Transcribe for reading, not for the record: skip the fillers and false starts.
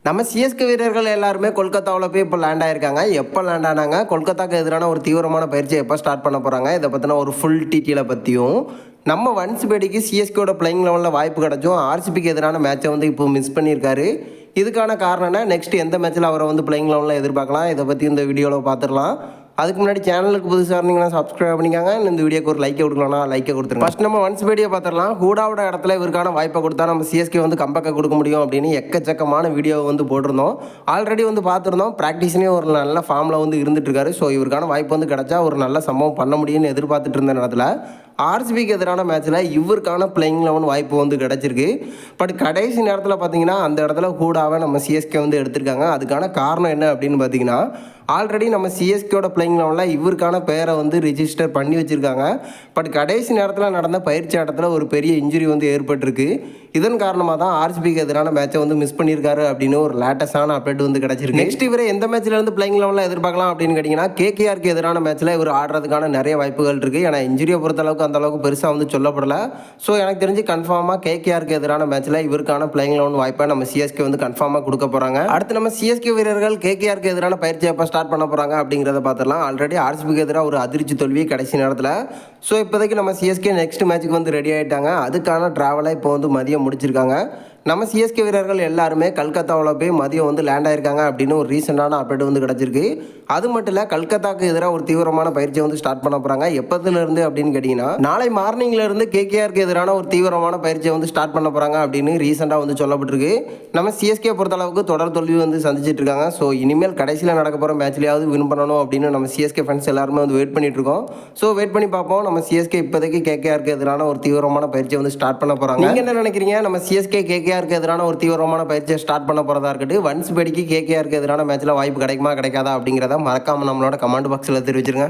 நம்ம சிஎஸ்கே வீரர்கள் எல்லாருமே கொல்கத்தாவில் போய் இப்போ லேண்ட் ஆயிருக்காங்க. எப்போ லேண்ட் ஆனாங்க, கொல்கத்தாக்கு எதிரான ஒரு தீவிரமான பயிற்சியை எப்போ ஸ்டார்ட் பண்ண போகிறாங்க, இதை பற்றின ஒரு ஃபுல் டீட்டெயிலை பற்றியும், நம்ம வன்ஸ் பேடிக்கு சிஎஸ்கேவோட பிளேயிங் லெவலில் வாய்ப்பு கிடச்சும் ஆர்சிபிக்கு எதிரான மேட்சை வந்து இப்போ மிஸ் பண்ணியிருக்காரு. இதுக்கான காரணம்னா நெக்ஸ்ட் எந்த மேட்ச்சில் அவரை வந்து பிளேயிங் லெவலில் எதிர்பார்க்கலாம், இதை பற்றி இந்த வீடியோவில் பார்த்துடலாம். அதுக்கு முன்னாடி சேனலுக்கு புதுசாக இருந்தீங்கன்னா சப்ஸ்கிரைப் பண்ணிக்காங்க. இந்த வீடியோக்கு ஒரு லைக்கை கொடுக்கலாம்னா லைக்கை கொடுத்துருங்க. ஃபஸ்ட் நம்ம ஒன்ஸ் வீடியோ பார்த்துடலாம். ஹூடாவோட இடத்துல இவருக்கான வாய்ப்பை கொடுத்தா நம்ம சிஎஸ்கே வந்து கம்பேக்கை கொடுக்க முடியும் அப்படின்னு எக்கச்சக்கமான வீடியோவை வந்து போட்டிருந்தோம். ஆல்ரெடி வந்து பார்த்துருந்தோம். ப்ராக்டிஸ்லேயும் ஒரு நல்ல ஃபார்மில் வந்து இருந்துட்டு இருக்காரு. ஸோ இவருக்கான வாய்ப்பு வந்து கிடச்சா ஒரு நல்ல சம்பவம் பண்ண முடியும்னு எதிர்பார்த்துட்டு இருந்த நேரத்தில் ஆர்சிபிக்கு எதிரான மேட்ச்சில் இவருக்கான பிளேயிங் லெவன் வாய்ப்பு வந்து கிடச்சிருக்கு. பட் கடைசி நேரத்தில் பார்த்தீங்கன்னா அந்த இடத்துல ஹூடாவை நம்ம சிஎஸ்கே வந்து எடுத்திருக்காங்க. அதுக்கான காரணம் என்ன அப்படின்னு பார்த்தீங்கன்னா, ஆல்ரெடி நம்ம சிஎஸ்கேவோட பிளேயிங் லெவனில் இவருக்கான பெயரை வந்து ரிஜிஸ்டர் பண்ணி வச்சுருக்காங்க. பட் கடைசி நேரத்தில் நடந்த பயிற்சி ஆட்டத்தில் ஒரு பெரிய இன்ஜுரி வந்து ஏற்பட்டிருக்கு. இதன் காரணமாக தான் ஆர்சிபிக்கு எதிரான மேட்சை வந்து மிஸ் பண்ணியிருக்காரு அப்படின்னு ஒரு லேட்டஸ்டான அப்டேட் வந்து கிடச்சிருக்கு. நெக்ஸ்ட் இவரை எந்த மேட்ச்சில் இருந்து பிளேயிங் லெவலில் எதிர்பார்க்கலாம் அப்படின்னு கேட்டிங்கன்னா, கேகேஆருக்கு எதிரான மேட்ச்சில் இவர் ஆடுறதுக்கான நிறைய வாய்ப்புகள் இருக்குது. ஏன்னா இன்ஜுரியை பொறுத்தளவுக்கு அந்த அளவுக்கு பெருசாக வந்து சொல்லப்படலை. ஸோ எனக்கு தெரிஞ்சு கன்ஃபார்மாக கேகேஆருக்கு எதிரான மேட்ச்சில் இவருக்கான பிளேயிங் லெவன் வாய்ப்பை நம்ம சிஎஸ்கே வந்து கன்ஃபார்மாக கொடுக்க போகிறாங்க. அடுத்து நம்ம சிஎஸ்கே வீரர்கள் கேகேஆருக்கு எதிரான பயிற்சியை எப்போ ஸ்டார்ட் பண்ண போகிறாங்க அப்படிங்கிறத பார்த்துடலாம். ஆல்ரெடி ஆர்சிபிக்கு எதிராக ஒரு அதிர்ச்சி தோல்வி கடைசி நேரத்தில். ஸோ இப்போதைக்கு நம்ம சிஎஸ்கே நெக்ஸ்ட் மேட்ச்சுக்கு வந்து ரெடி ஆகிட்டாங்க. அதுக்கான ட்ராவலை இப்போ வந்து மதியம் முடிச்சிருக்காங்க. நம்ம சிஎஸ்கே வீரர்கள் எல்லாருமே கல்கத்தாவில் போய் மதியம் வந்து லேண்ட் ஆயிருக்காங்க அப்படின்னு ஒரு ரீசெண்டான அப்டேட் வந்து கிடச்சிருக்கு. அது மட்டும் இல்லை, கல்கத்தாக்கு எதிராக ஒரு தீவிரமான பயிற்சியை வந்து ஸ்டார்ட் பண்ண போகிறாங்க. எப்போதுலேருந்து அப்படின்னு கேட்டிங்கன்னா, நாளை மார்னிங்லேருந்து கேகேஆருக்கு எதிரான ஒரு தீவிரமான பயிற்சியை வந்து ஸ்டார்ட் பண்ண போகிறாங்க அப்படின்னு ரீசெண்டாக வந்து சொல்லப்பட்டிருக்கு. நம்ம சிஎஸ்கே பொறுத்தளவுக்கு தொடர் தோல்வி வந்து சந்திச்சிட்டு இருக்காங்க. ஸோ இனிமேல் கடைசியில் நடக்க போகிற மேட்ச்லையாவது வின் பண்ணணும் அப்படின்னு நம்ம சிஎஸ்கே ஃபேன்ஸ் எல்லாருமே வந்து வெயிட் பண்ணிட்டு இருக்கோம். ஸோ வெயிட் பண்ணி பார்ப்போம். நம்ம சிஎஸ்கே இப்போதைக்கு கேகேஆருக்கு எதிரான ஒரு தீவிரமான பயிற்சியை வந்து ஸ்டார்ட் பண்ண போகிறாங்க. நீங்கள் என்ன நினைக்கிறீங்க? நம்ம சிஎஸ்கே கேகேஆருக்கு எதிரான ஒரு தீவிரமான பயிற்சியை ஸ்டார்ட் பண்ண போகிறதா இருக்கட்டும், ஒன்ஸ் பேடிக்கு கேகேஆருக்கு எதிரான மேட்ச்சில் வாய்ப்பு கிடைக்குமா கிடைக்காதா அப்படிங்கிறத மறக்காமல் நம்மளோட கமெண்ட் பாக்ஸில் தெரிவிச்சிருங்க.